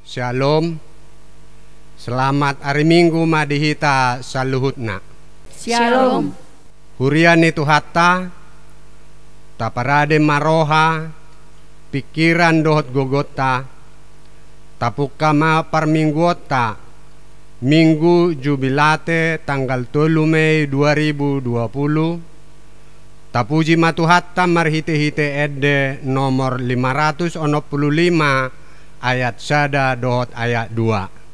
Shalom. Selamat hari Minggu madihita saluhutna. Shalom. Hurian itu hatta taparade maroha pikiran dohot gogota tapukama parmingguota Minggu Jubilate tanggal 3 Mei 2020. Tapuji matuhatta marhite-hite edde nomor 565 ayat sada dohot ayat 2.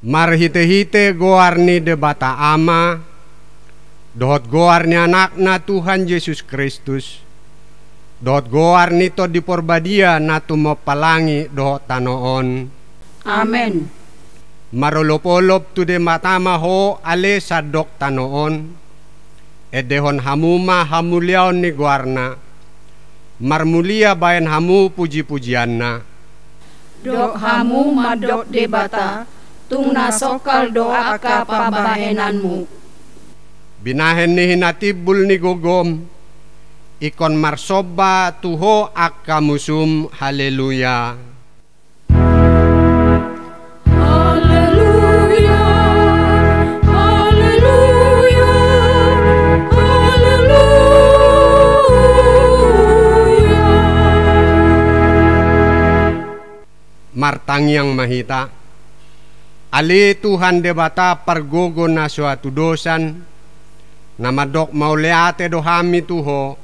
Marhite-hite goarni debata ama dohot goarni anakna Tuhan Yesus Kristus dohot goarni to diporbadia natu mopalangi dohot tanoon. Amen. Marolop-olop tu de matama ho ale sadok tanoon edehon hamuma hamuliaon ni goarna marmulia bayan hamu puji-pujianna Dok hamu madok debata tung nasokal doa ka pambahenanmu. Binahen ni hinatibul ni gogom ikon marsoba tuho akamusum. Haleluya. Haleluya. Haleluya. Haleluya. Martang yang mahita ali Tuhan debata pargogo na suatu dosan namadok mauleate dohami tuho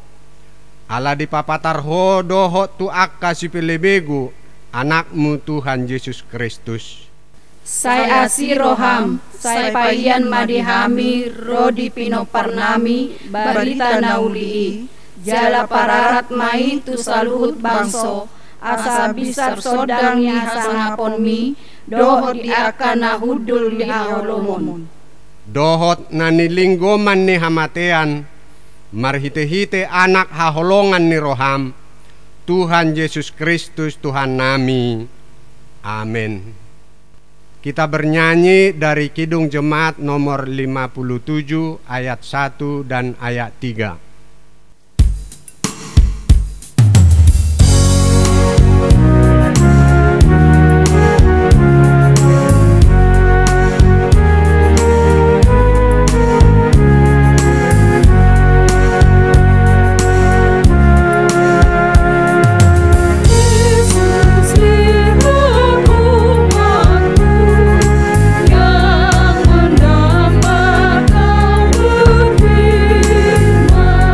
ala dipapatar ho doho tu akka sipilebegu anakmu Tuhan Yesus Kristus. Saya asiroham, saya payan madihami, rodi pinoparnami, barita naulii, jala pararat mai tu saluhut bangso, asa bisar sodang ni hasangapon mi, dohot di akana hudul di aholomon. Dohot na nilinggoman ni hamatean, marhite-hite anak haholongan ni roham, Tuhan Yesus Kristus Tuhan nami. Amin. Kita bernyanyi dari Kidung Jemaat nomor 57 ayat 1 dan ayat 3. Yang mendamba kau berfirman.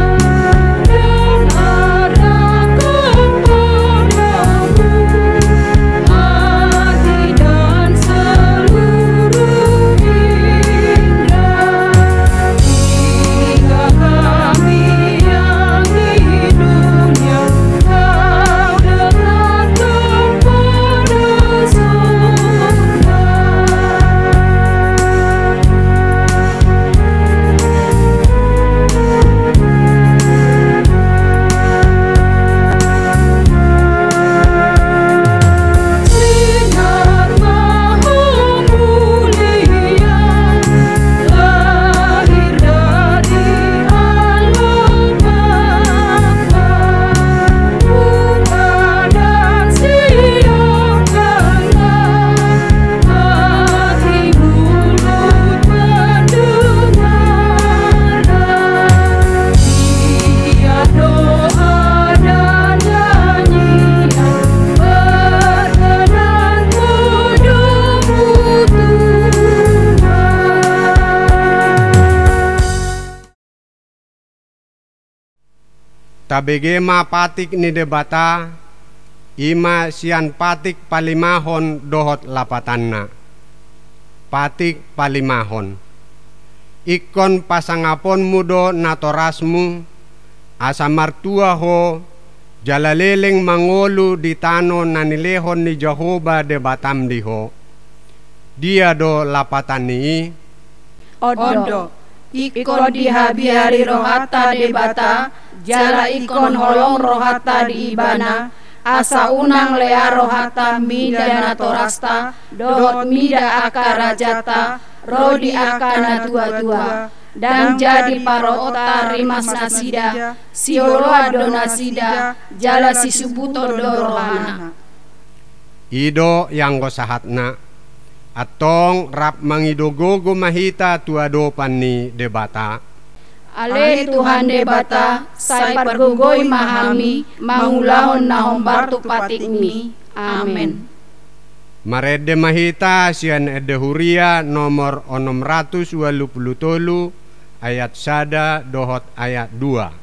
Tabegema patik ni debata ima sian patik palimahon dohot lapatanna. Patik palimahon. Ikon pasangapon mudo natorasmu asa martua ho jalaleleng mangolu di tano nanilehon ni Jehovah debatam diho. Dia do lapatan ni Odo ikon dihabiari rohata debata jala ikon holong rohata di ibana asa unang lea rohata mida natorasta dohot mida akarajata rodi akana tua-tua dan jadi parota rimas nasida siolo adonasida jala sisubuto dorohana. Ido yang gosahatna atong rap mangidogogo mahita tuadopan ni debata. Ale Tuhan debata sai pargogoy mahami mangulahon na hombartu patikmi. Amen. Marede mahita sian ede huria nomor 683 ayat 1 dohot ayat 2.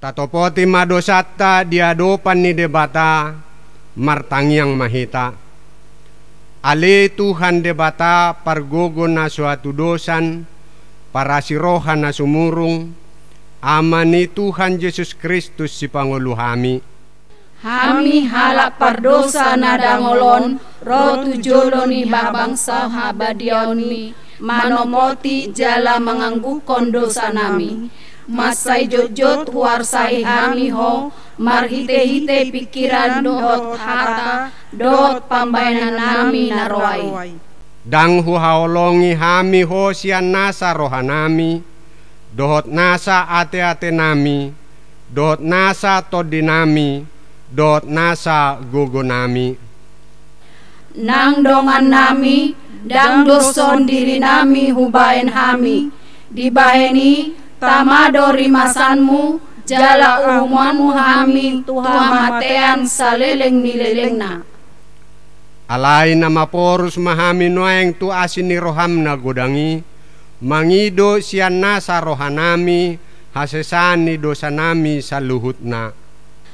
Tatopoti madosata diadopan ni debata martangyang mahita. Ale Tuhan debata pargogo na suatu dosan para sirohan na sumurung ama ni Tuhan Yesus Kristus si Pangulo hami. Hami halak pardosa na dangolon rotu jolo ni babangsa habadioni manomoti jala menganggukon dosa nami. Masai jojot warsai hami ho marhite-hite pikiran dohot hata dohot pambayanan nami narwai. Dang huhaolongi hami ho sian nasa rohanami dohot nasa ate-ate nami dohot nasa todinami dohot nasa gogo nami. Nang dongan nami dang doson diri nami hubaen hami dibaheni tamado rimasanmu jala umuanmu hami Tuhan matean saleleng nilelengna. Alay na maporus mahami noeng tu asin ni roham na godangi mangido siyan na sa rohanami hasesan ni dosa nami sa luhut na.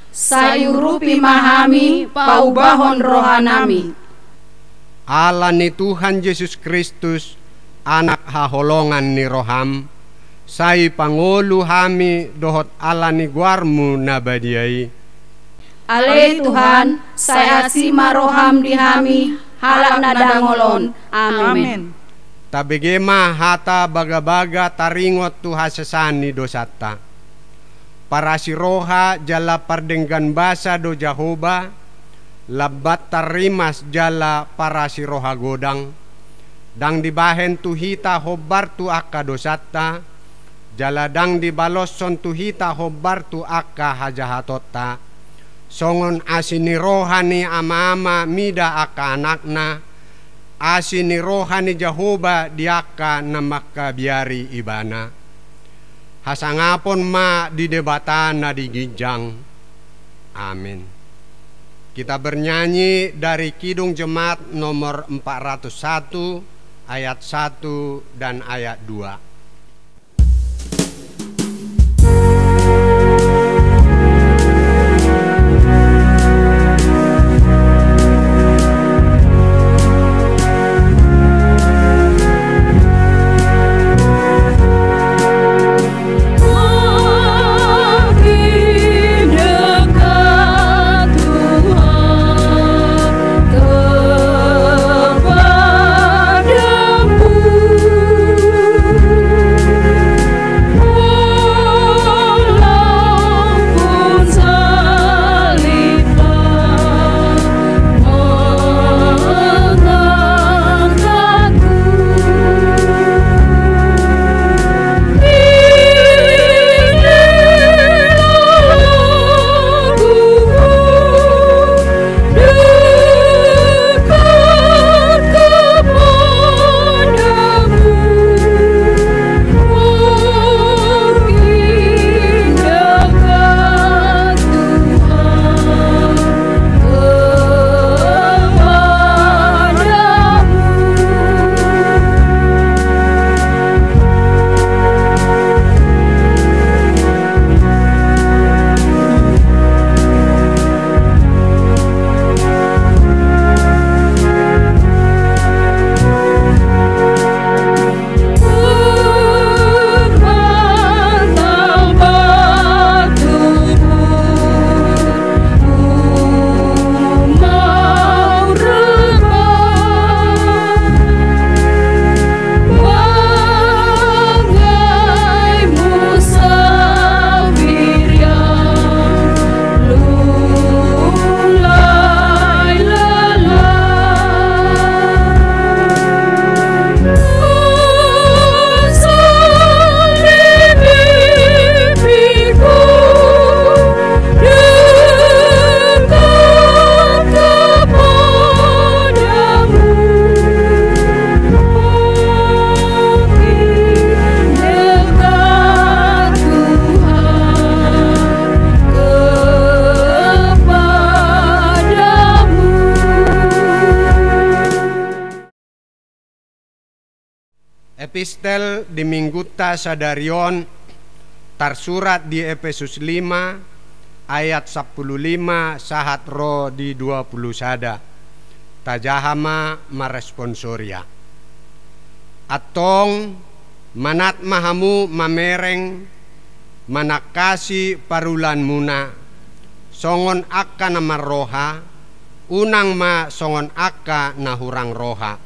Sayurupi mahami paubahon rohanami. Ala ni Tuhan Yesus Kristus anak haholongan ni roham sai Pangulo hami dohot ala ni guarmu na badiai. Ale Tuhan, saya asima roham di hami halak na dangolon. Amen. Tabigema hata baga-baga taringot tu hasasan ni dosata. Para siroha jala pardenggan basa do Jehovah labat tarimas jala para siroha godang. Dang dibahen tu hita hobar tu akka dosata. Jaladang di balosson tuhita hobar tu akka hajahatota songon asini rohani ama-ama mida akka anakna asini rohani Jehovah diaka na makabiari ibana hasangapon ma di debatan na di ginjang. Amin. Kita bernyanyi dari Kidung Jemaat nomor 401 ayat 1 dan ayat 2. Epistel di Mingguta Sadarion tersurat di Efesus 5 ayat 15 sahat ro di 20 sada. Tajahama maresponsoria. Atong manat mahamu mamereng manakasi parulan muna songon akka na marroha unang ma songon akka na hurang roha.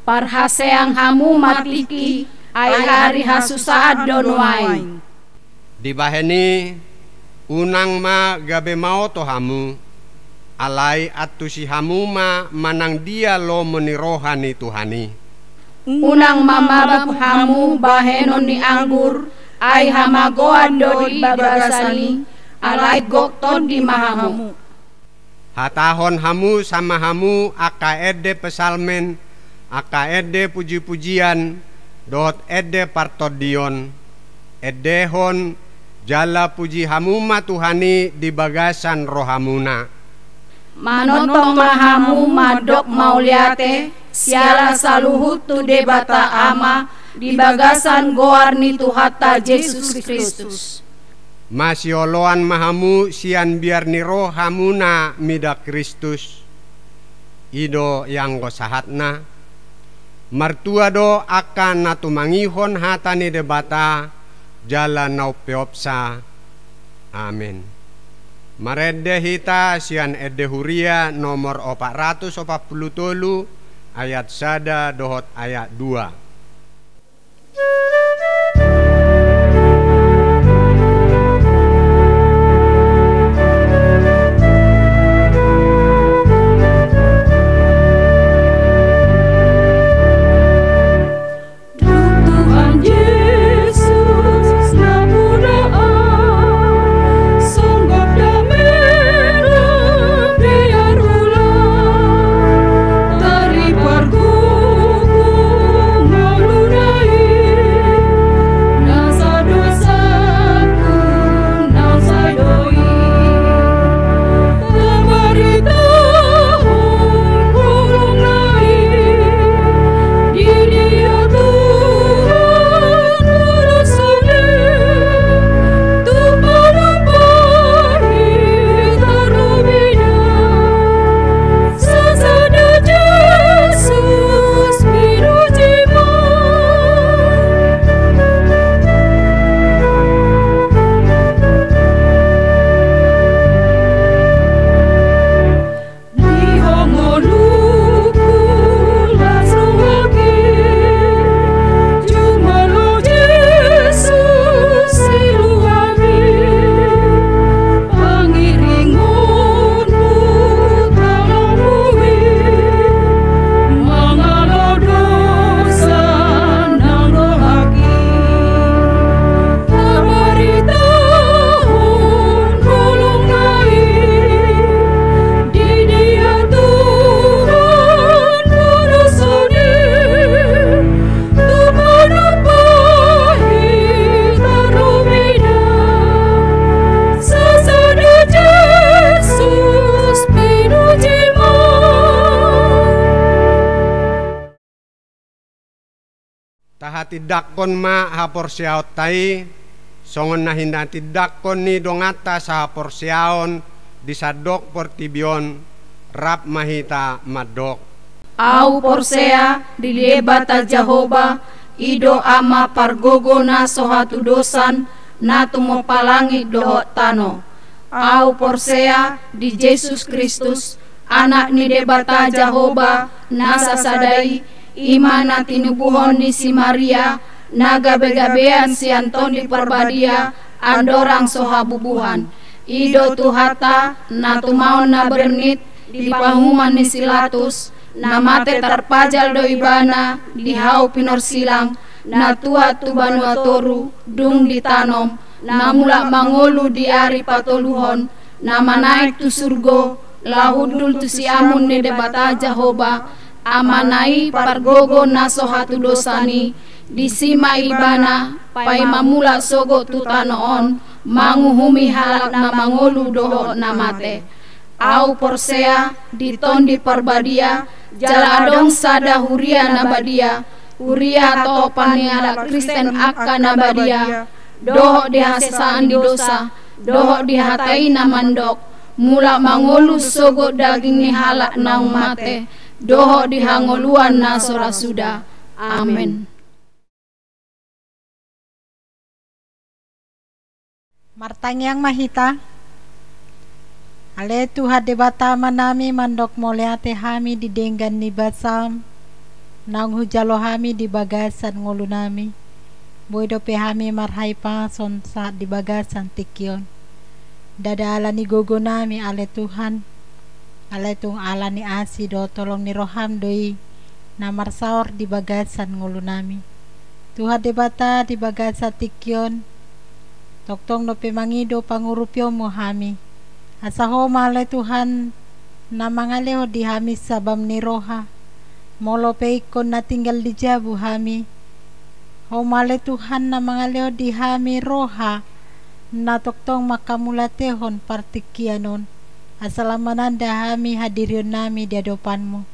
Parhaseang hamu matiki ay hari hasusaad donway. Di baheni unang ma gabe mao to hamu alay at tu si hamu ma manang dia lo menirohani Tuhani. Unang mamabap hamu bahenon ni anggur ay hamagoan do di bagasali alay gokton di mahamu. Hatahon hamu sama hamu aka ede pesalmen aka ede puji-pujian dot ede partodion edehon jala puji hamuma Tuhani di bagasan rohamuna. Manotong mahamu madok mauliate siala saluhut tu debata ama di bagasan goarni Tuhata Yesus Kristus. Masioloan mahamu sian biar ni rohamuna mida Kristus ido yang gosahatna martua do akan natumangihon hatani debata jala naupeopsa. Amin. Marede hita sian edehuria nomor 447 ayat sada dohot ayat 2. Dari parguku hati dakon ma hapor siaot tai songon na hindati dakon ni dongata sa hapor siaon disadok portibion rap mahita madok. Au porsea dilebata Jehovah ido ama pargogo na sohatu dosan na tumopalangi doho tano. Au porsea di Yesus Kristus anak ni debata Jehovah nasa sadai imana tinubuhon ni si Maria nagabe-gabean si Anton di Perbadia andorang sohabubuhan ido tuhata na tumaon na bernit di panguman ni Silatus na mate terpajal do ibana di hau pinor silang na tua tu banua toru dung ditanom na mula mangolu di ari patoluhon na manaik tu surgo lahudul tu si amun ni debata Jehovah amanai pargogo na sohatu dosani disima ibana pai mamula sogo tu tanoon manguhumi halak na mangolu doho na mate. Au porsea diton di Perbadia jala adong sada huria nabadia huria to paniala Kristen akka nabadia doho dihasesaan di dosa doho dihatai na mandok mula mangolu sogo daging ni halak na mate doho dihangoluan na sorasuda. Amen. Martang yang mahita ale Tuhan debata manami mandok moleate hami di denggan ni basam nang hujalo hami di bagasan ngulu nami boy dope hami marhai pason saat di bagasan tikyon dada ala ni gogo nami ale Tuhan ale tung ala ni asi do tolong ni roham doi namar saor di bagasan ngulu nami Tuhan debata di bagasan tikyon toktong no pemangido pangurupyo mo hami asaho male Tuhan na mangaleho di hami sabam ni roha molo peikon na tinggal di jabu hami ho male Tuhan na mangaleho di hami roha na toktong makamulatehon partikianon asalamananda hami hadirion nami di adopanmu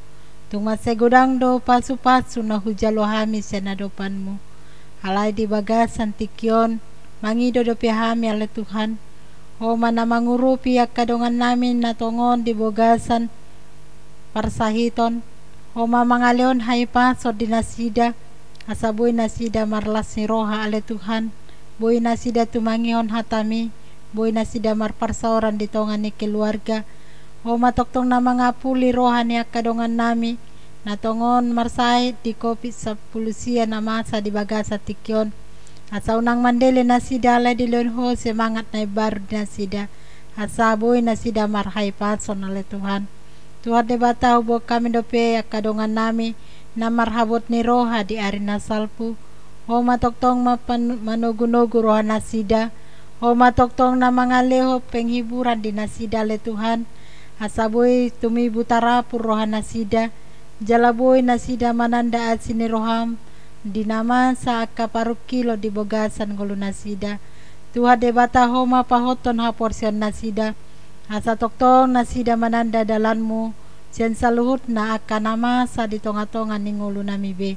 tung masegodang do pasu-pasu na hujalo hami sen adopanmu halai di bagasan tikyon mangido do pihami ale Tuhan ho mana mangurupi kadongan namin na tongon di bogasan parsahiton ho mamangaleon hai paso di nasida asaboy nasida marlas ni roha ale Tuhan boy nasida tumangihon hatami boy nasida marparsaoran di tongan ni keluarga ho matoktong na mga puli roha ni kadongan nami na tongon marsahit di kopi sa pulusia na masa di bagasa tikyon asa unang mandele nasida ala di leon ho semangat na baru nasida asa boy nasida marhai pason ale Tuhan Tuhan debata hubo kami dope kadongan nami na marhabot ni roha di ari nasalpu ho matoktong manugunugu roha nasida ho matoktong na mga leho penghiburan di nasida ale Tuhan asa boy tumibu tarapur roha nasida jala boy nasida mananda asini roham dinama sa kaparuk kilo di bogasan ngulu nasida Tuhan debata homa pahoton ha porsion nasida asa toktong nasida mananda dalanmu sian saluhut na akan nama sa di tonga-tonga ni ngulu nami be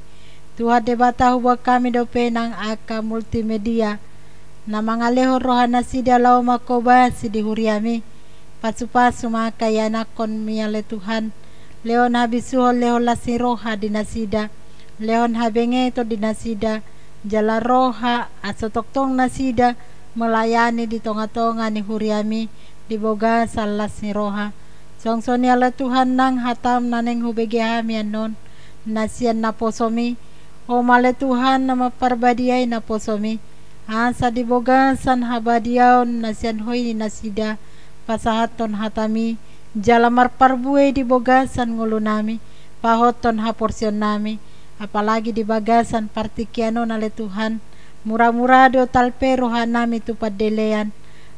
Tuhan debata huwa kami dope nang aka multimedia na mga leho roha nasida lau makoba si di huriami pasu-pasu maka yanakon miale Tuhan leon habisuho leho lasi roha di nasida leon habenge to di nasida jala roha aso toktong nasida melayani di tonga-tonga ni huriami di boga salas ni roha songsoni ala Tuhan nang hatam naneng hubege hami anon nasian na posomi o male Tuhan na maparbadiay na posomi asa di boga san habadiaon nasian hoy ni nasida pasahaton hatami jala marparbuay di boga san ngulu nami pahoton ha porsyon nami apalagi di bagasan partikiano nale Tuhan murah-murado talpe roha nami tu padelean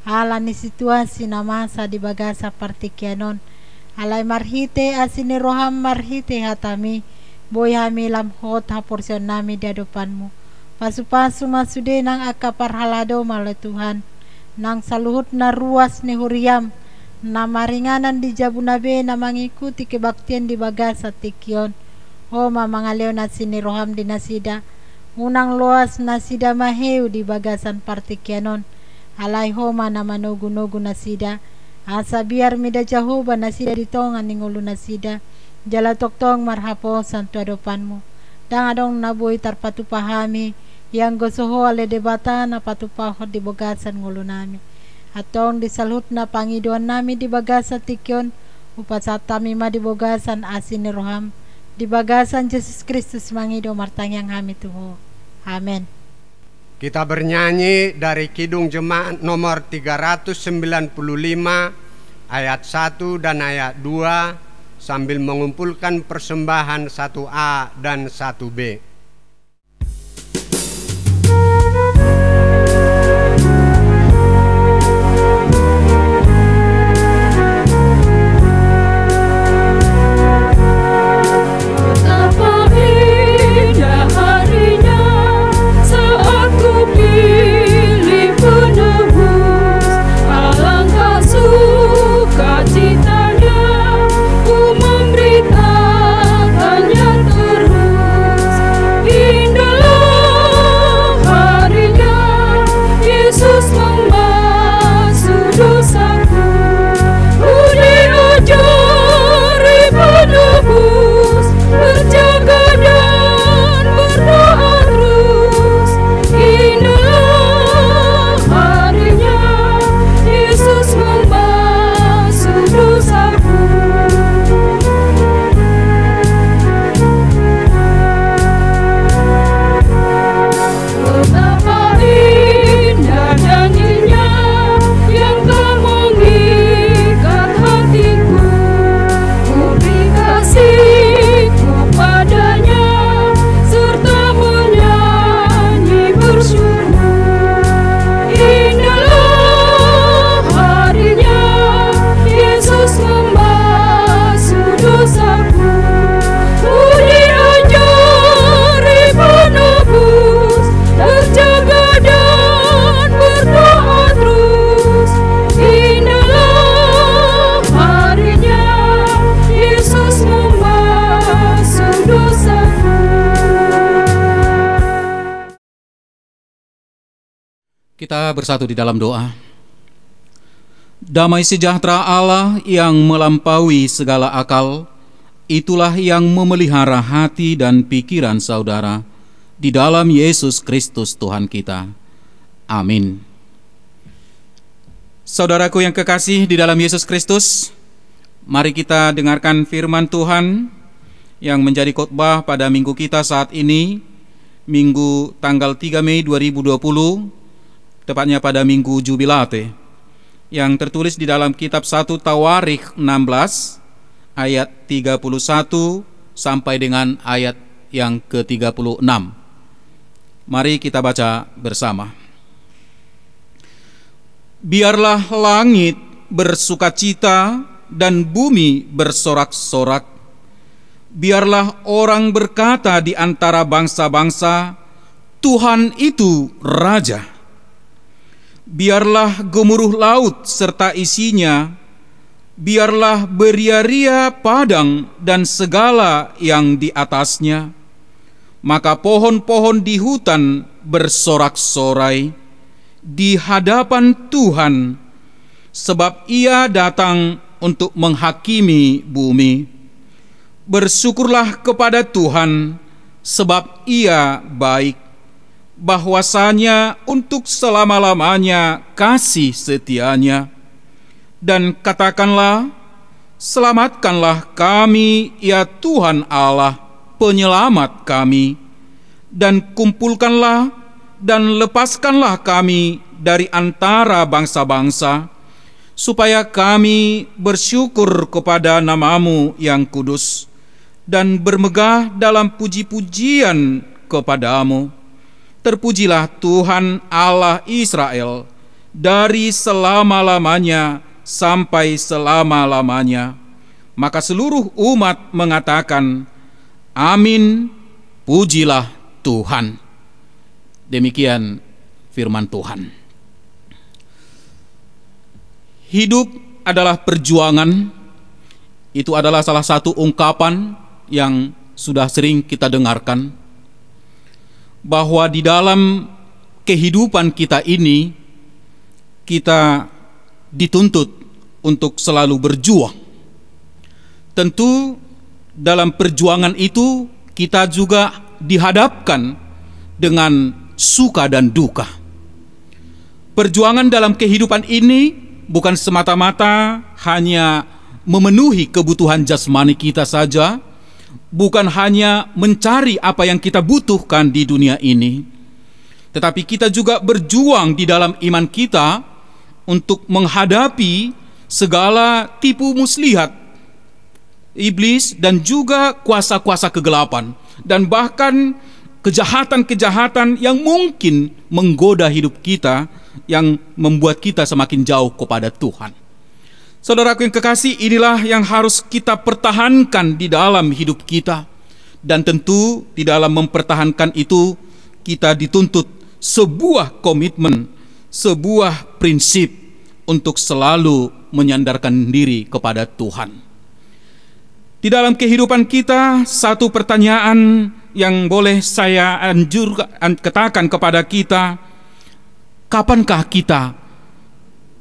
ala ni situasi na masa di bagasa partikianon alay marhite asini roham marhite hatami boy hami lamhot ha porsyon nami di adopanmu pasu-pasu masude nang akaparhalado male Tuhan nang saluhut na ruas ni huriam na maringanan di jabunabe na mangikuti kebaktian di bagasa tikyon ho mamangaleon na sini roham di nasida Unang luas nasida maheu di bagasan partikenon. Alay homa na manogu-nogu nasida. Asa biar mida jahuba nasida ditongan ningulu nasida. Jala toktong marhapo santu adopanmu. Dang adong nabuhi tarpatu pahami. Yang gosoho ale debata na patupahot di bagasan ngulu nami. Atong disalhut na pangiduan nami di bagasan tikyon. Upasatami ma di bagasan asin roham. Di bagasan Yesus Kristus mangido martangyang kami Tuho. Amen. Kita bernyanyi dari Kidung Jemaat nomor 395 ayat 1 dan ayat 2 sambil mengumpulkan persembahan 1A dan 1B. Kita bersatu di dalam doa. Damai sejahtera Allah yang melampaui segala akal, itulah yang memelihara hati dan pikiran saudara di dalam Yesus Kristus Tuhan kita. Amin. Saudaraku yang kekasih di dalam Yesus Kristus, mari kita dengarkan firman Tuhan yang menjadi khotbah pada minggu kita saat ini, Minggu tanggal 3 Mei 2020, tepatnya pada Minggu Jubilate, yang tertulis di dalam kitab 1 Tawarikh 16 ayat 31 sampai dengan ayat yang ke-36. Mari kita baca bersama. Biarlah langit bersukacita dan bumi bersorak-sorak. Biarlah orang berkata di antara bangsa-bangsa, Tuhan itu Raja. Biarlah gemuruh laut serta isinya, biarlah beria-ria padang dan segala yang di atasnya. Maka pohon-pohon di hutan bersorak-sorai di hadapan Tuhan, sebab Ia datang untuk menghakimi bumi. Bersyukurlah kepada Tuhan, sebab Ia baik. Bahwasanya untuk selama-lamanya kasih setianya. Dan katakanlah, selamatkanlah kami ya Tuhan Allah, penyelamat kami, dan kumpulkanlah dan lepaskanlah kami dari antara bangsa-bangsa, supaya kami bersyukur kepada nama-Mu yang kudus, dan bermegah dalam puji-pujian kepadamu. Terpujilah Tuhan Allah Israel dari selama-lamanya sampai selama-lamanya. Maka seluruh umat mengatakan, Amin, pujilah Tuhan. Demikian firman Tuhan. Hidup adalah perjuangan. Itu adalah salah satu ungkapan yang sudah sering kita dengarkan. bahwa di dalam kehidupan kita ini kita dituntut untuk selalu berjuang. Tentu dalam perjuangan itu kita juga dihadapkan dengan suka dan duka. Perjuangan dalam kehidupan ini bukan semata-mata hanya memenuhi kebutuhan jasmani kita saja, bukan hanya mencari apa yang kita butuhkan di dunia ini, tetapi kita juga berjuang di dalam iman kita untuk menghadapi segala tipu muslihat iblis dan juga kuasa-kuasa kegelapan dan bahkan kejahatan-kejahatan yang mungkin menggoda hidup kita, yang membuat kita semakin jauh kepada Tuhan. Saudaraku yang kekasih, inilah yang harus kita pertahankan di dalam hidup kita. Dan tentu di dalam mempertahankan itu kita dituntut sebuah komitmen, sebuah prinsip untuk selalu menyandarkan diri kepada Tuhan. Di dalam kehidupan kita, satu pertanyaan yang boleh saya katakan kepada kita, kapankah kita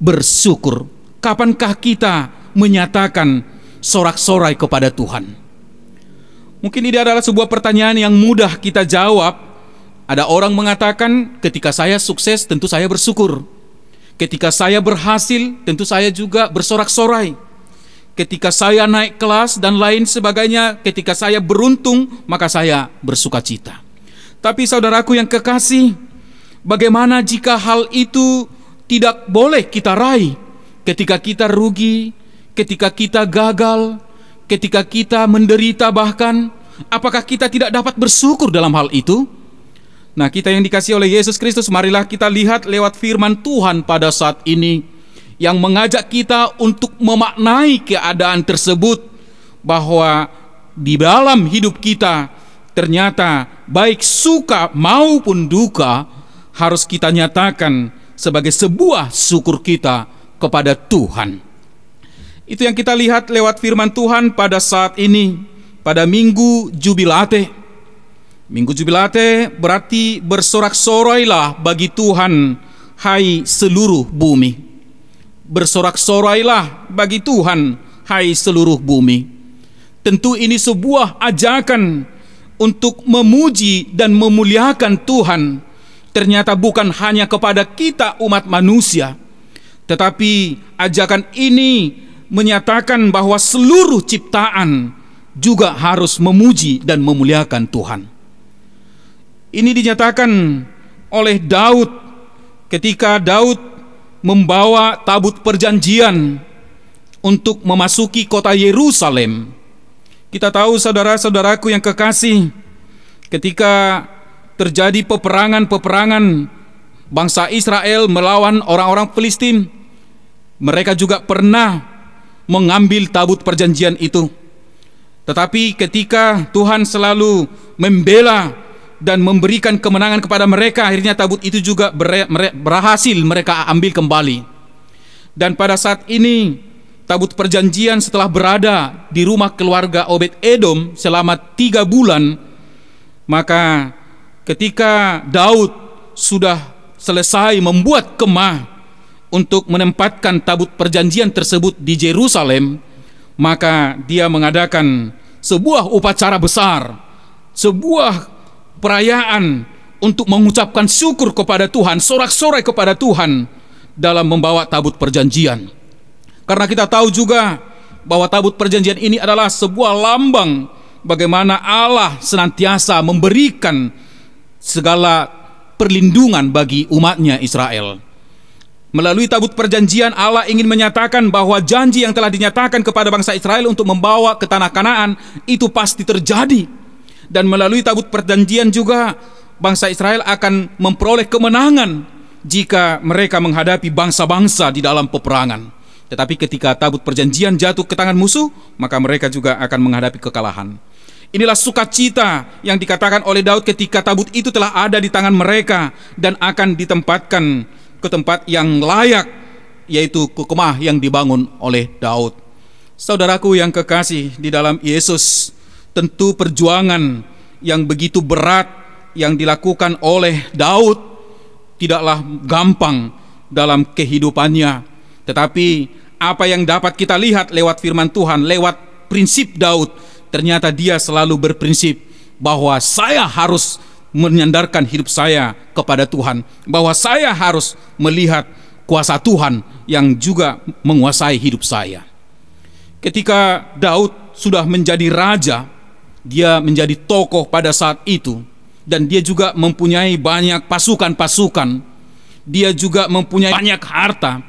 bersyukur? Kapankah kita menyatakan sorak-sorai kepada Tuhan? Mungkin ini adalah sebuah pertanyaan yang mudah kita jawab. Ada orang mengatakan, ketika saya sukses tentu saya bersyukur. Ketika saya berhasil tentu saya juga bersorak-sorai. Ketika saya naik kelas dan lain sebagainya, ketika saya beruntung, maka saya bersukacita. Tapi saudaraku yang kekasih, bagaimana jika hal itu tidak boleh kita raih? Ketika kita rugi, ketika kita gagal, ketika kita menderita bahkan, apakah kita tidak dapat bersyukur dalam hal itu? Nah, kita yang dikasihi oleh Yesus Kristus, marilah kita lihat lewat firman Tuhan pada saat ini, yang mengajak kita untuk memaknai keadaan tersebut, bahwa di dalam hidup kita ternyata baik suka maupun duka harus kita nyatakan sebagai sebuah syukur kita kepada Tuhan. Itu yang kita lihat lewat firman Tuhan pada saat ini, pada Minggu Jubilate. Minggu Jubilate berarti bersorak-sorailah bagi Tuhan, hai seluruh bumi. Bersorak-sorailah bagi Tuhan, hai seluruh bumi. Tentu ini sebuah ajakan untuk memuji dan memuliakan Tuhan. Ternyata bukan hanya kepada kita umat manusia, tetapi ajakan ini menyatakan bahwa seluruh ciptaan juga harus memuji dan memuliakan Tuhan. Ini dinyatakan oleh Daud ketika Daud membawa tabut perjanjian untuk memasuki kota Yerusalem. Kita tahu saudara-saudaraku yang kekasih, ketika terjadi peperangan bangsa Israel melawan orang-orang Filistin, mereka juga pernah mengambil tabut perjanjian itu. Tetapi ketika Tuhan selalu membela dan memberikan kemenangan kepada mereka, akhirnya tabut itu juga berhasil mereka ambil kembali. Dan pada saat ini tabut perjanjian setelah berada di rumah keluarga Obed Edom selama 3 bulan, maka ketika Daud sudah selesai membuat kemah untuk menempatkan tabut perjanjian tersebut di Yerusalem, maka dia mengadakan sebuah upacara besar, sebuah perayaan untuk mengucapkan syukur kepada Tuhan, sorak-sorai kepada Tuhan dalam membawa tabut perjanjian. Karena kita tahu juga bahwa tabut perjanjian ini adalah sebuah lambang bagaimana Allah senantiasa memberikan segala perlindungan bagi umatnya Israel. Melalui tabut perjanjian, Allah ingin menyatakan bahwa janji yang telah dinyatakan kepada bangsa Israel untuk membawa ke tanah Kanaan itu pasti terjadi. Dan melalui tabut perjanjian juga bangsa Israel akan memperoleh kemenangan jika mereka menghadapi bangsa-bangsa di dalam peperangan. Tetapi ketika tabut perjanjian jatuh ke tangan musuh, maka mereka juga akan menghadapi kekalahan. Inilah sukacita yang dikatakan oleh Daud ketika tabut itu telah ada di tangan mereka dan akan ditempatkan ke tempat yang layak, yaitu ke kemah yang dibangun oleh Daud. Saudaraku yang kekasih di dalam Yesus, tentu perjuangan yang begitu berat yang dilakukan oleh Daud tidaklah gampang dalam kehidupannya. Tetapi apa yang dapat kita lihat lewat firman Tuhan, lewat prinsip Daud, ternyata dia selalu berprinsip bahwa saya harus menyandarkan hidup saya kepada Tuhan, bahwa saya harus melihat kuasa Tuhan yang juga menguasai hidup saya. Ketika Daud sudah menjadi raja, dia menjadi tokoh pada saat itu, dan dia juga mempunyai banyak pasukan-pasukan, dia juga mempunyai banyak harta,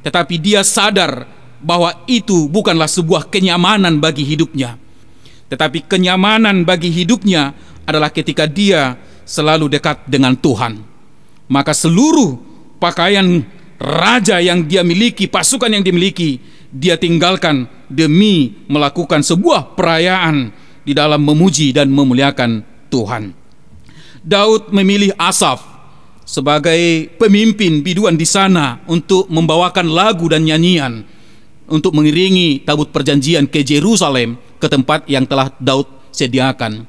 tetapi dia sadar bahwa itu bukanlah sebuah kenyamanan bagi hidupnya. Tetapi kenyamanan bagi hidupnya adalah ketika dia selalu dekat dengan Tuhan. Maka seluruh pakaian raja yang dia miliki, pasukan yang dimiliki, dia tinggalkan demi melakukan sebuah perayaan di dalam memuji dan memuliakan Tuhan. Daud memilih Asaf sebagai pemimpin biduan di sana untuk membawakan lagu dan nyanyian untuk mengiringi tabut perjanjian ke Yerusalem, ke tempat yang telah Daud sediakan.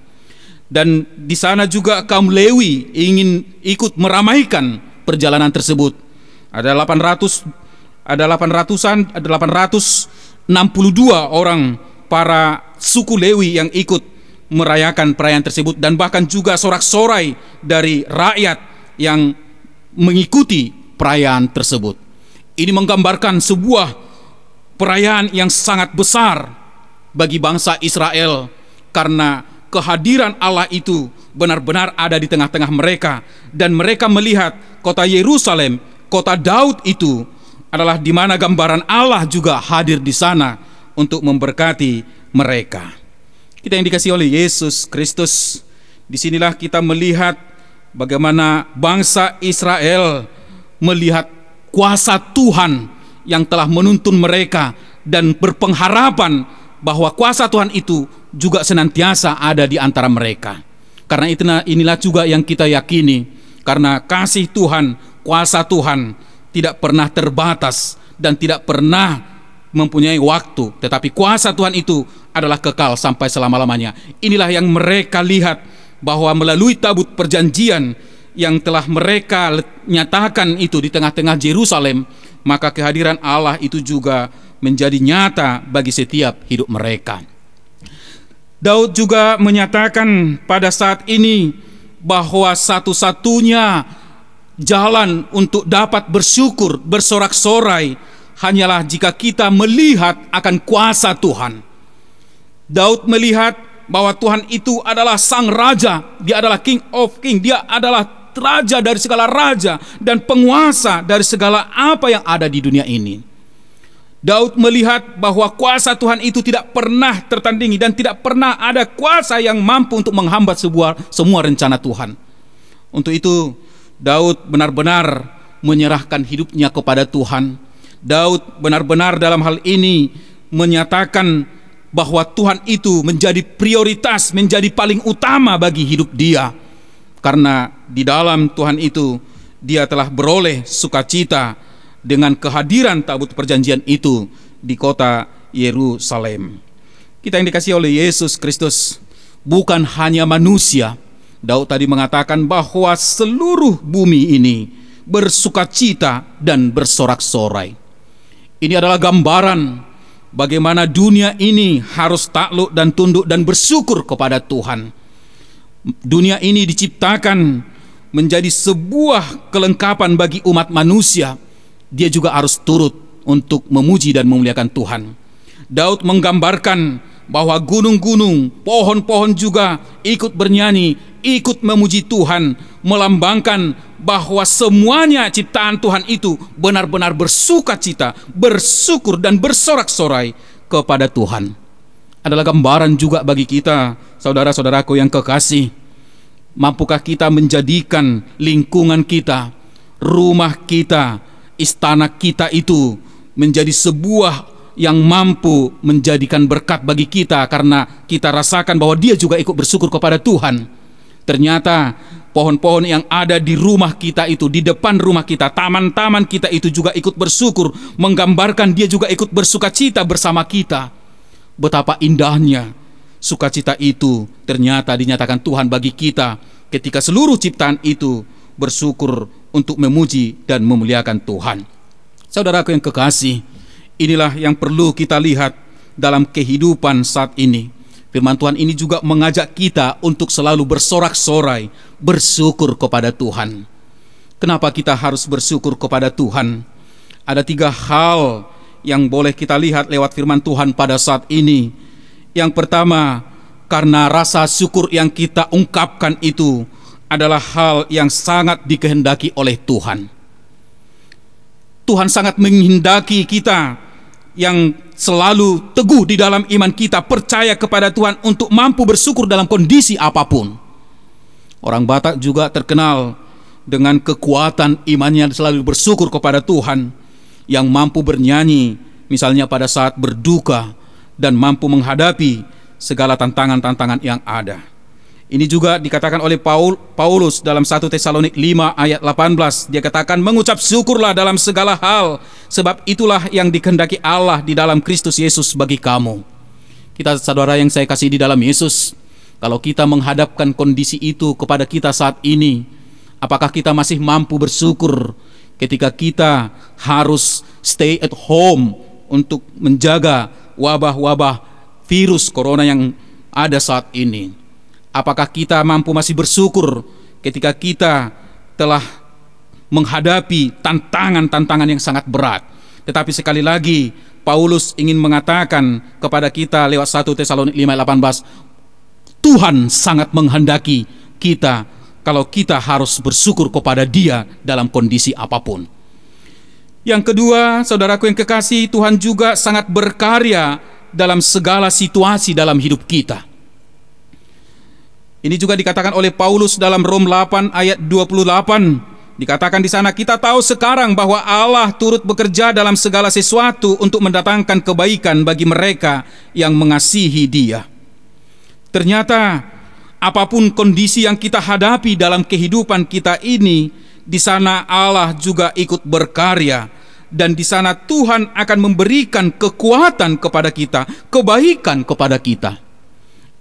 Dan di sana juga kaum Lewi ingin ikut meramaikan perjalanan tersebut. Ada 862 orang para suku Lewi yang ikut merayakan perayaan tersebut, dan bahkan juga sorak-sorai dari rakyat yang mengikuti perayaan tersebut. Ini menggambarkan sebuah perayaan yang sangat besar bagi bangsa Israel, karena kehadiran Allah itu benar-benar ada di tengah-tengah mereka, dan mereka melihat kota Yerusalem, kota Daud itu adalah di mana gambaran Allah juga hadir di sana untuk memberkati mereka. Kita yang dikasihi oleh Yesus Kristus, disinilah kita melihat bagaimana bangsa Israel melihat kuasa Tuhan yang telah menuntun mereka, dan berpengharapan bahwa kuasa Tuhan itu juga senantiasa ada di antara mereka. Karena inilah juga yang kita yakini, karena kasih Tuhan, kuasa Tuhan tidak pernah terbatas dan tidak pernah mempunyai waktu, tetapi kuasa Tuhan itu adalah kekal sampai selama-lamanya. Inilah yang mereka lihat, bahwa melalui tabut perjanjian yang telah mereka nyatakan itu di tengah-tengah Yerusalem, maka kehadiran Allah itu juga menjadi nyata bagi setiap hidup mereka. Daud juga menyatakan pada saat ini bahwa satu-satunya jalan untuk dapat bersyukur, bersorak-sorai, hanyalah jika kita melihat akan kuasa Tuhan. Daud melihat bahwa Tuhan itu adalah sang raja, dia adalah King of King, dia adalah raja dari segala raja dan penguasa dari segala apa yang ada di dunia ini. Daud melihat bahwa kuasa Tuhan itu tidak pernah tertandingi, dan tidak pernah ada kuasa yang mampu untuk menghambat semua rencana Tuhan. Untuk itu Daud benar-benar menyerahkan hidupnya kepada Tuhan. Daud benar-benar dalam hal ini menyatakan bahwa Tuhan itu menjadi prioritas, menjadi paling utama bagi hidup dia. Karena di dalam Tuhan itu dia telah beroleh sukacita dengan kehadiran tabut perjanjian itu di kota Yerusalem. Kita yang dikasihi oleh Yesus Kristus, bukan hanya manusia. Daud tadi mengatakan bahwa seluruh bumi ini bersukacita dan bersorak-sorai. Ini adalah gambaran bagaimana dunia ini harus takluk dan tunduk dan bersyukur kepada Tuhan. Dunia ini diciptakan menjadi sebuah kelengkapan bagi umat manusia. Dia juga harus turut untuk memuji dan memuliakan Tuhan. Daud menggambarkan bahwa gunung-gunung, pohon-pohon juga ikut bernyanyi, ikut memuji Tuhan, melambangkan bahwa semuanya ciptaan Tuhan itu benar-benar bersukacita, bersyukur dan bersorak-sorai kepada Tuhan. Adalah gambaran juga bagi kita, saudara-saudaraku yang kekasih. Mampukah kita menjadikan lingkungan kita, rumah kita, istana kita itu menjadi sebuah yang mampu menjadikan berkat bagi kita, karena kita rasakan bahwa dia juga ikut bersyukur kepada Tuhan. Ternyata pohon-pohon yang ada di rumah kita itu, di depan rumah kita, taman-taman kita itu juga ikut bersyukur, menggambarkan dia juga ikut bersukacita bersama kita. Betapa indahnya sukacita itu ternyata dinyatakan Tuhan bagi kita ketika seluruh ciptaan itu bersyukur untuk memuji dan memuliakan Tuhan. Saudaraku yang kekasih, inilah yang perlu kita lihat dalam kehidupan saat ini. Firman Tuhan ini juga mengajak kita untuk selalu bersorak-sorai, bersyukur kepada Tuhan. Kenapa kita harus bersyukur kepada Tuhan? Ada 3 hal yang boleh kita lihat lewat firman Tuhan pada saat ini. Yang pertama, karena rasa syukur yang kita ungkapkan itu adalah hal yang sangat dikehendaki oleh Tuhan. Tuhan sangat menghendaki kita yang selalu teguh di dalam iman kita, percaya kepada Tuhan untuk mampu bersyukur dalam kondisi apapun. Orang Batak juga terkenal dengan kekuatan imannya selalu bersyukur kepada Tuhan, yang mampu bernyanyi misalnya pada saat berduka dan mampu menghadapi segala tantangan-tantangan yang ada. Ini juga dikatakan oleh Paulus dalam 1 Tesalonik 5 ayat 18. Dia katakan, mengucap syukurlah dalam segala hal, sebab itulah yang dikehendaki Allah di dalam Kristus Yesus bagi kamu. Kita saudara yang saya kasih di dalam Yesus, kalau kita menghadapkan kondisi itu kepada kita saat ini, apakah kita masih mampu bersyukur ketika kita harus stay at home untuk menjaga wabah-wabah virus corona yang ada saat ini? Apakah kita mampu masih bersyukur ketika kita telah menghadapi tantangan-tantangan yang sangat berat? Tetapi sekali lagi Paulus ingin mengatakan kepada kita lewat 1 Tesalonik 5:18, Tuhan sangat menghendaki kita kalau kita harus bersyukur kepada Dia dalam kondisi apapun. Yang kedua, saudaraku yang kekasih, Tuhan juga sangat berkarya dalam segala situasi dalam hidup kita. Ini juga dikatakan oleh Paulus dalam Rom 8 ayat 28. Dikatakan di sana, kita tahu sekarang bahwa Allah turut bekerja dalam segala sesuatu untuk mendatangkan kebaikan bagi mereka yang mengasihi Dia. Ternyata apapun kondisi yang kita hadapi dalam kehidupan kita ini, di sana Allah juga ikut berkarya, dan di sana Tuhan akan memberikan kekuatan kepada kita, kebaikan kepada kita.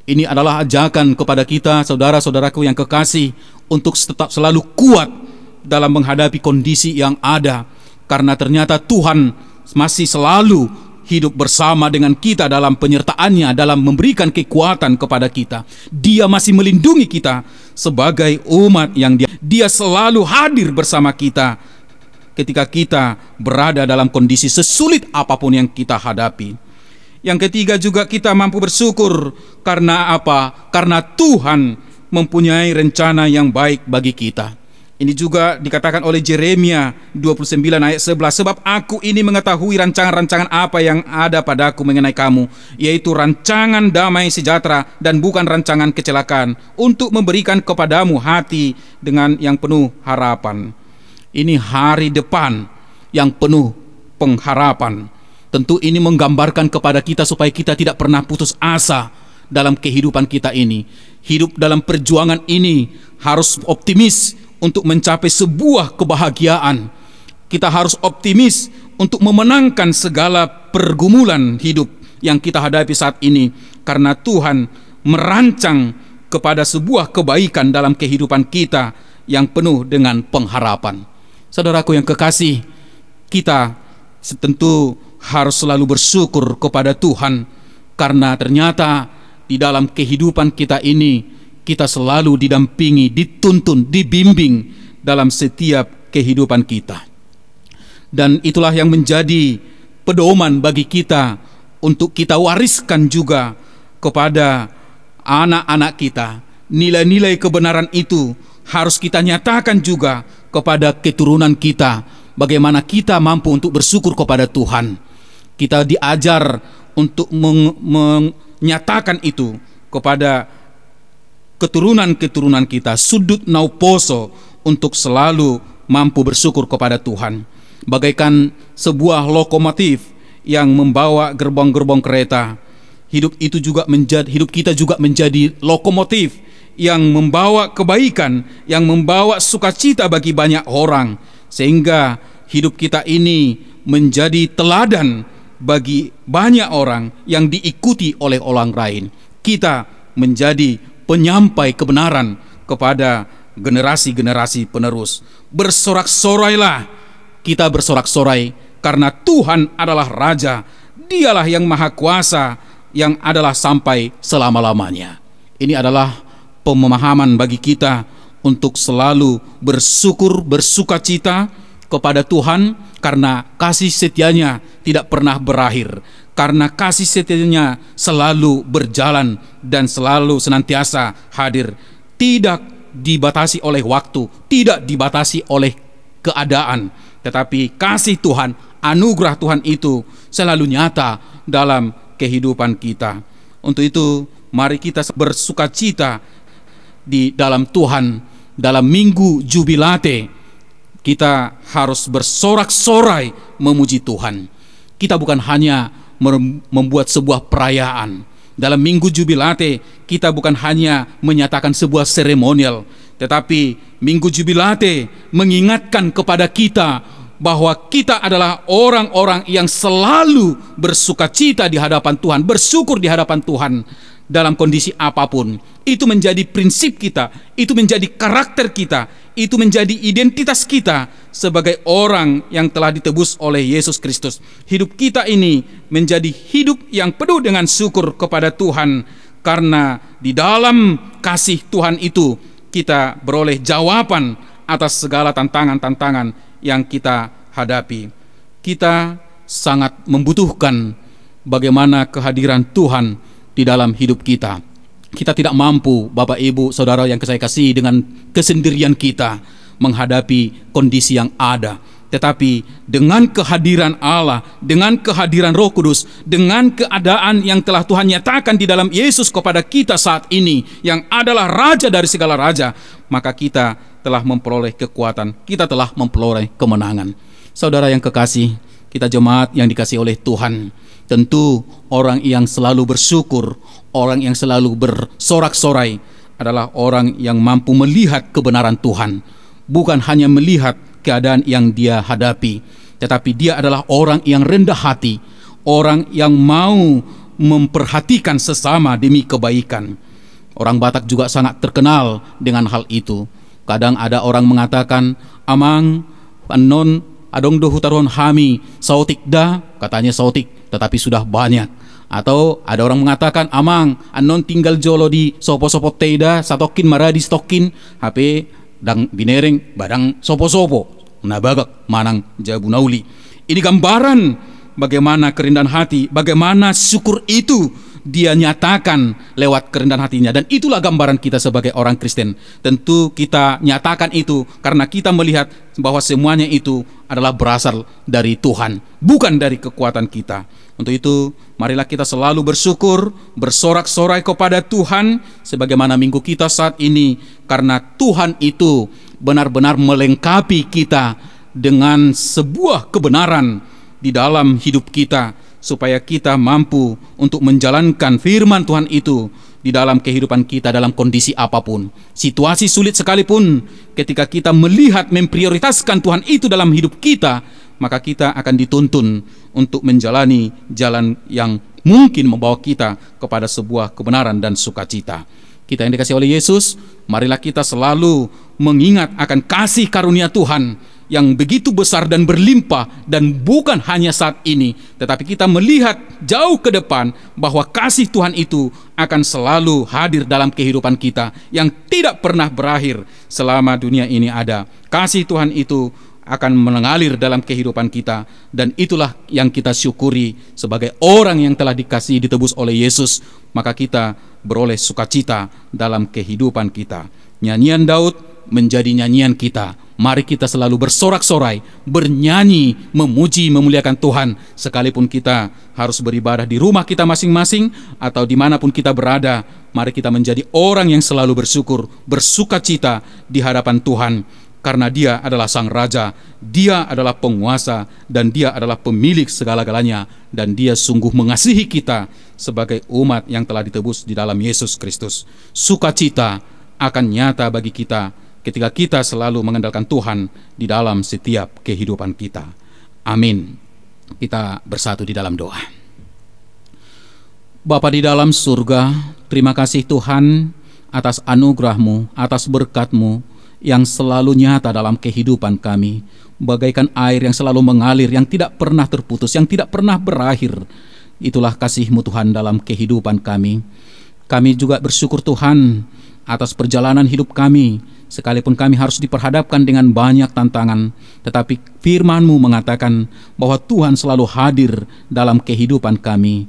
Ini adalah ajakan kepada kita, saudara-saudaraku yang kekasih, untuk tetap selalu kuat dalam menghadapi kondisi yang ada, karena ternyata Tuhan masih selalu hidup bersama dengan kita dalam penyertaannya, dalam memberikan kekuatan kepada kita. Dia masih melindungi kita sebagai umat yang Dia selalu hadir bersama kita ketika kita berada dalam kondisi sesulit apapun yang kita hadapi. Yang ketiga juga kita mampu bersyukur karena apa? Karena Tuhan mempunyai rencana yang baik bagi kita. Ini juga dikatakan oleh Yeremia 29 ayat 11, sebab aku ini mengetahui rancangan-rancangan apa yang ada padaku mengenai kamu, yaitu rancangan damai sejahtera dan bukan rancangan kecelakaan, untuk memberikan kepadamu hati dengan yang penuh harapan. Ini hari depan yang penuh pengharapan. Tentu ini menggambarkan kepada kita supaya kita tidak pernah putus asa dalam kehidupan kita ini. Hidup dalam perjuangan ini harus optimis untuk mencapai sebuah kebahagiaan. Kita harus optimis untuk memenangkan segala pergumulan hidup yang kita hadapi saat ini, karena Tuhan merancang kepada sebuah kebaikan dalam kehidupan kita yang penuh dengan pengharapan. Saudaraku yang kekasih, kita tentu harus selalu bersyukur kepada Tuhan, karena ternyata di dalam kehidupan kita ini kita selalu didampingi, dituntun, dibimbing dalam setiap kehidupan kita. Dan itulah yang menjadi pedoman bagi kita untuk kita wariskan juga kepada anak-anak kita. Nilai-nilai kebenaran itu harus kita nyatakan juga kepada keturunan kita, bagaimana kita mampu untuk bersyukur kepada Tuhan. Kita diajar untuk menyatakan itu kepada keturunan-keturunan kita, sudut nauposo, untuk selalu mampu bersyukur kepada Tuhan. Bagaikan sebuah lokomotif yang membawa gerbong-gerbong kereta, hidup kita juga menjadi lokomotif yang membawa kebaikan, yang membawa sukacita bagi banyak orang, sehingga hidup kita ini menjadi teladan bagi banyak orang yang diikuti oleh orang lain. Kita menjadi penyampai kebenaran, kepada generasi-generasi penerus. Bersorak-sorailah, kita bersorak-sorai karena Tuhan adalah Raja. Dialah yang maha kuasa, yang adalah sampai selama-lamanya. Ini adalah pemahaman bagi kita untuk selalu bersyukur, bersukacita kepada Tuhan, karena kasih setianya tidak pernah berakhir, karena kasih setianya selalu berjalan dan selalu senantiasa hadir, tidak dibatasi oleh waktu, tidak dibatasi oleh keadaan, tetapi kasih Tuhan, anugerah Tuhan itu selalu nyata dalam kehidupan kita. Untuk itu mari kita bersukacita di dalam Tuhan. Dalam minggu jubilate kita harus bersorak-sorai memuji Tuhan. Kita bukan hanya membuat sebuah perayaan. Dalam minggu jubilate kita bukan hanya menyatakan sebuah seremonial, tetapi minggu jubilate mengingatkan kepada kita bahwa kita adalah orang-orang yang selalu bersukacita di hadapan Tuhan, bersyukur di hadapan Tuhan dalam kondisi apapun. Itu menjadi prinsip kita, itu menjadi karakter kita, itu menjadi identitas kita sebagai orang yang telah ditebus oleh Yesus Kristus. Hidup kita ini menjadi hidup yang penuh dengan syukur kepada Tuhan, karena di dalam kasih Tuhan itu kita beroleh jawaban atas segala tantangan-tantangan yang kita hadapi. Kita sangat membutuhkan bagaimana kehadiran Tuhan di dalam hidup kita. Kita tidak mampu, Bapak Ibu Saudara yang saya kasih, dengan kesendirian kita menghadapi kondisi yang ada. Tetapi dengan kehadiran Allah, dengan kehadiran Roh Kudus, dengan keadaan yang telah Tuhan nyatakan di dalam Yesus kepada kita saat ini, yang adalah Raja dari segala raja, maka kita telah memperoleh kekuatan, kita telah memperoleh kemenangan. Saudara yang kekasih, kita jemaat yang dikasihi oleh Tuhan, tentu orang yang selalu bersyukur, orang yang selalu bersorak-sorai adalah orang yang mampu melihat kebenaran Tuhan. Bukan hanya melihat keadaan yang dia hadapi, tetapi dia adalah orang yang rendah hati, orang yang mau memperhatikan sesama demi kebaikan. Orang Batak juga sangat terkenal dengan hal itu. Kadang ada orang mengatakan, amang anon adong do hutaron hami sautik da, katanya sautik, tetapi sudah banyak. Atau ada orang mengatakan, amang anon tinggal jolo di sopo-sopo teida satokin maradi stokin HP dang binereng badang sopo-sopo nabagak manang jabu nauli. Ini gambaran bagaimana kerendahan hati, bagaimana syukur itu dia nyatakan lewat kerendahan hatinya. Dan itulah gambaran kita sebagai orang Kristen. Tentu kita nyatakan itu karena kita melihat bahwa semuanya itu adalah berasal dari Tuhan, bukan dari kekuatan kita. Untuk itu marilah kita selalu bersyukur, bersorak-sorai kepada Tuhan sebagaimana minggu kita saat ini, karena Tuhan itu benar-benar melengkapi kita dengan sebuah kebenaran di dalam hidup kita, supaya kita mampu untuk menjalankan firman Tuhan itu di dalam kehidupan kita dalam kondisi apapun. Situasi sulit sekalipun, ketika kita melihat memprioritaskan Tuhan itu dalam hidup kita, maka kita akan dituntun untuk menjalani jalan yang mungkin membawa kita kepada sebuah kebenaran dan sukacita. Kita yang dikasihi oleh Yesus, marilah kita selalu mengingat akan kasih karunia Tuhan yang begitu besar dan berlimpah, dan bukan hanya saat ini, tetapi kita melihat jauh ke depan bahwa kasih Tuhan itu akan selalu hadir dalam kehidupan kita yang tidak pernah berakhir selama dunia ini ada. Kasih Tuhan itu akan mengalir dalam kehidupan kita, dan itulah yang kita syukuri sebagai orang yang telah dikasihi, ditebus oleh Yesus. Maka kita beroleh sukacita dalam kehidupan kita. Nyanyian Daud menjadi nyanyian kita. Mari kita selalu bersorak-sorai, bernyanyi, memuji, memuliakan Tuhan, sekalipun kita harus beribadah di rumah kita masing-masing atau dimanapun kita berada. Mari kita menjadi orang yang selalu bersyukur, bersukacita di hadapan Tuhan, karena Dia adalah Sang Raja, Dia adalah penguasa, dan Dia adalah pemilik segala-galanya, dan Dia sungguh mengasihi kita sebagai umat yang telah ditebus di dalam Yesus Kristus. Sukacita akan nyata bagi kita ketika kita selalu mengandalkan Tuhan di dalam setiap kehidupan kita. Amin. Kita bersatu di dalam doa. Bapa di dalam surga, terima kasih Tuhan atas anugerah-Mu, atas berkat-Mu yang selalu nyata dalam kehidupan kami, bagaikan air yang selalu mengalir, yang tidak pernah terputus, yang tidak pernah berakhir. Itulah kasih-Mu Tuhan dalam kehidupan kami. Kami juga bersyukur Tuhan atas perjalanan hidup kami, sekalipun kami harus diperhadapkan dengan banyak tantangan, tetapi firman-Mu mengatakan bahwa Tuhan selalu hadir dalam kehidupan kami.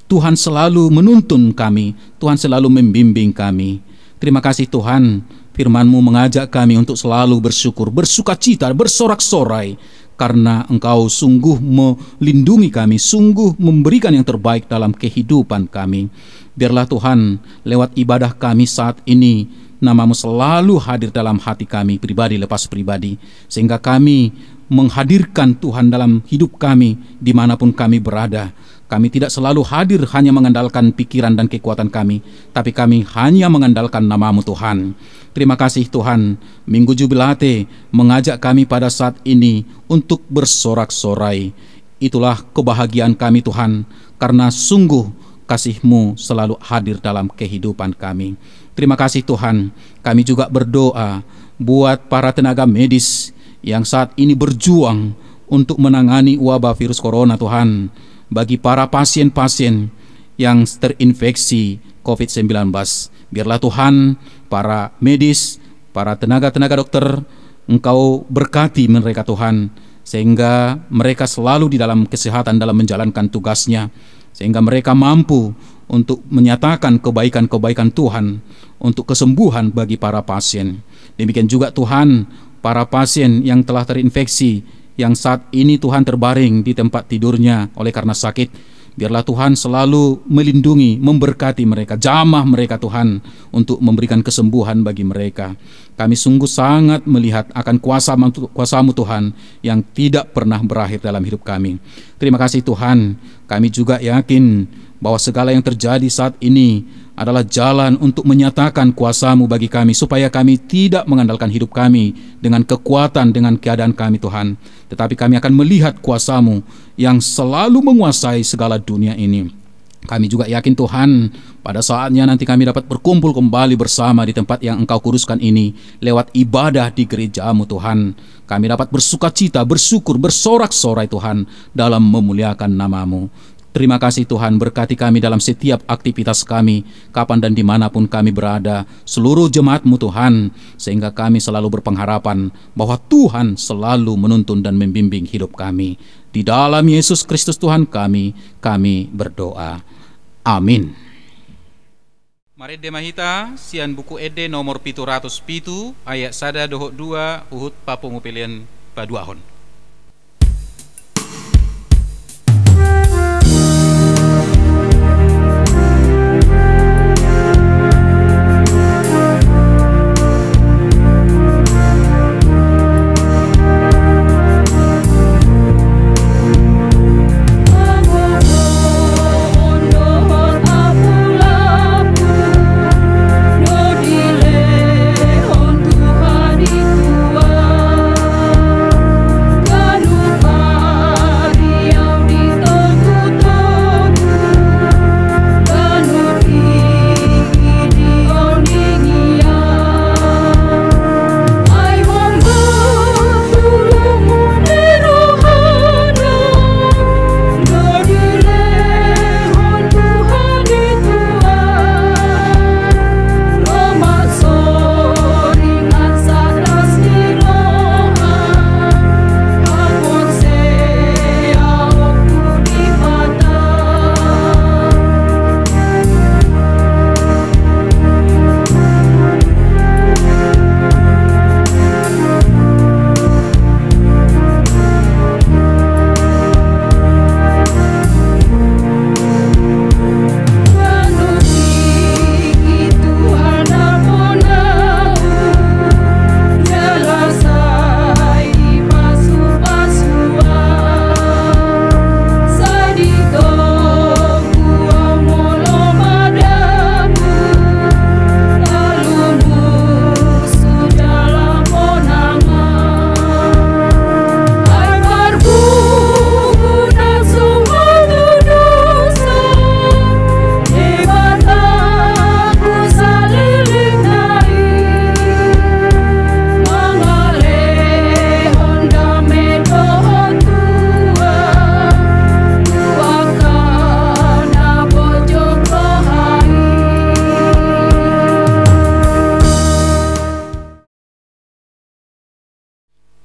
Tuhan selalu menuntun kami, Tuhan selalu membimbing kami. Terima kasih Tuhan, firman-Mu mengajak kami untuk selalu bersyukur, bersukacita, bersorak-sorai, karena Engkau sungguh melindungi kami, sungguh memberikan yang terbaik dalam kehidupan kami. Biarlah Tuhan, lewat ibadah kami saat ini, nama-Mu selalu hadir dalam hati kami, pribadi lepas pribadi, sehingga kami menghadirkan Tuhan dalam hidup kami dimanapun kami berada. Kami tidak selalu hadir hanya mengandalkan pikiran dan kekuatan kami, tapi kami hanya mengandalkan nama-Mu Tuhan. Terima kasih Tuhan, Minggu Jubilate mengajak kami pada saat ini untuk bersorak-sorai. Itulah kebahagiaan kami Tuhan, karena sungguh kasih-Mu selalu hadir dalam kehidupan kami. Terima kasih Tuhan, kami juga berdoa buat para tenaga medis yang saat ini berjuang untuk menangani wabah virus corona Tuhan, bagi para pasien-pasien yang terinfeksi COVID-19. Biarlah Tuhan, para medis, para tenaga-tenaga dokter, Engkau berkati mereka Tuhan, sehingga mereka selalu di dalam kesehatan dalam menjalankan tugasnya, sehingga mereka mampu untuk menyatakan kebaikan-kebaikan Tuhan untuk kesembuhan bagi para pasien. Demikian juga Tuhan, para pasien yang telah terinfeksi, yang saat ini Tuhan terbaring di tempat tidurnya oleh karena sakit, biarlah Tuhan selalu melindungi, memberkati mereka, jamah mereka Tuhan untuk memberikan kesembuhan bagi mereka. Kami sungguh sangat melihat akan kuasa-Mu Tuhan yang tidak pernah berakhir dalam hidup kami. Terima kasih Tuhan, kami juga yakin bahwa segala yang terjadi saat ini adalah jalan untuk menyatakan kuasa-Mu bagi kami, supaya kami tidak mengandalkan hidup kami dengan kekuatan, dengan keadaan kami Tuhan, tetapi kami akan melihat kuasa-Mu yang selalu menguasai segala dunia ini. Kami juga yakin Tuhan, pada saatnya nanti kami dapat berkumpul kembali bersama di tempat yang Engkau kuduskan ini, lewat ibadah di gereja-Mu Tuhan, kami dapat bersukacita, bersyukur, bersorak-sorai Tuhan dalam memuliakan nama-Mu. Terima kasih Tuhan, berkati kami dalam setiap aktivitas kami, kapan dan dimanapun kami berada, seluruh jemaat-Mu Tuhan, sehingga kami selalu berpengharapan bahwa Tuhan selalu menuntun dan membimbing hidup kami. Di dalam Yesus Kristus Tuhan kami berdoa. Amin. Mari demahita sian buku Ede nomor 707 ayat 1-2 Uhud Papungu pilihan paduahon. Tuhan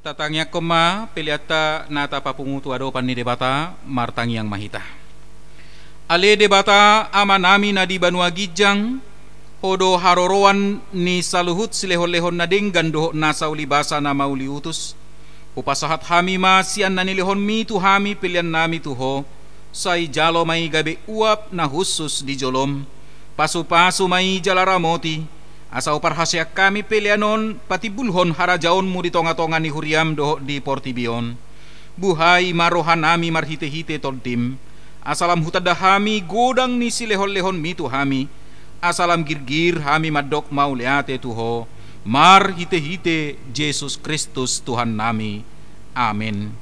Tatangnya kema peliata nata papungutu adopan ni debata martang yang mahita. Ale debata amanami na di Banua Gijang hodo haroroan ni saluhut silehon-lehon na denggan doho nasa uli basa na mauli utus. Upasahat hami ma sian na nilihon mi tu hami pilihan nami tuho. Say jalo may gabi uap na husus di jolom. Pasu-pasu may jalaramoti. Asa uparhasya kami pilianon pati bulhon harajaon mu di tonga-tonga ni huriam doho di Portibion. Buhay marohan nami marhite-hite toltim. Asalam hutadahami godang ni silehon-lehon mi tu hami. Asalam girgir hami madok mauleate tuho. Mar hite-hite Jesus Kristus Tuhan nami. Amin.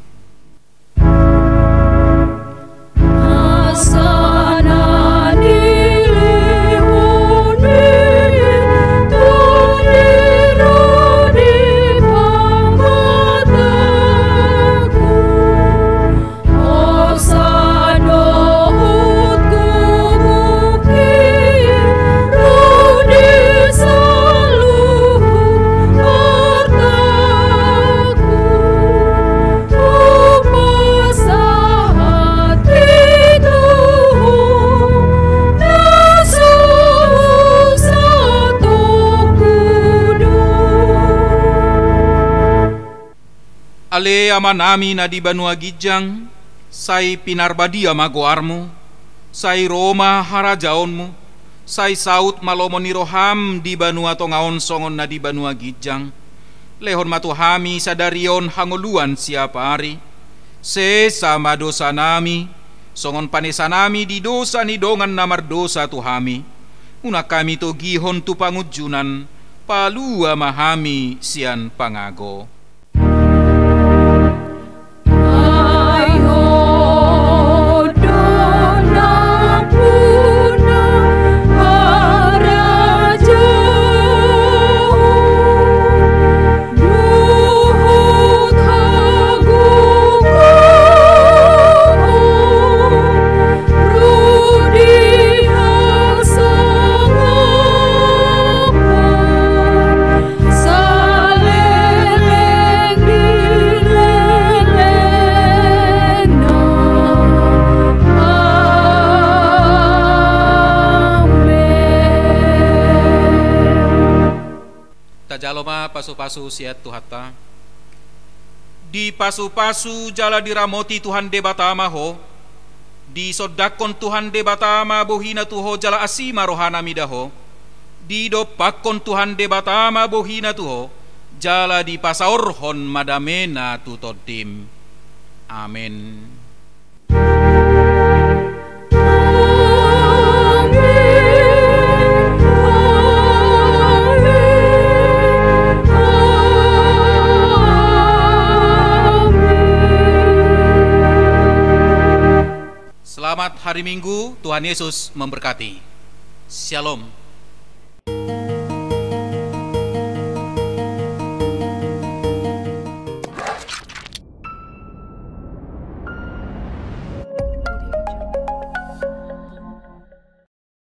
Ale amanami na di Banua Gijang, say pinarbadia magoarmu, say Roma harajaonmu, say saut malomo ni roham di Banua tongaon songon na di Banua Gijang, lehon matuhami sadarion hangoluan siapa hari, se sama dosa nami, songon panesa nami di dosa ni dongan namar dosa tuhami, una kami to gihon tu pangujunan, palua mahami sian pangago. Jaloma pasu-pasu siat tuhata di pasu-pasu jala diramoti Tuhan debatama ho di sodakon Tuhan debatama bohina tuho jala asima rohana midaho di dopakon Tuhan debatama bohina tuho jala di pasaorhon madamena tutodim. Amin. Selamat hari Minggu, Tuhan Yesus memberkati. Shalom.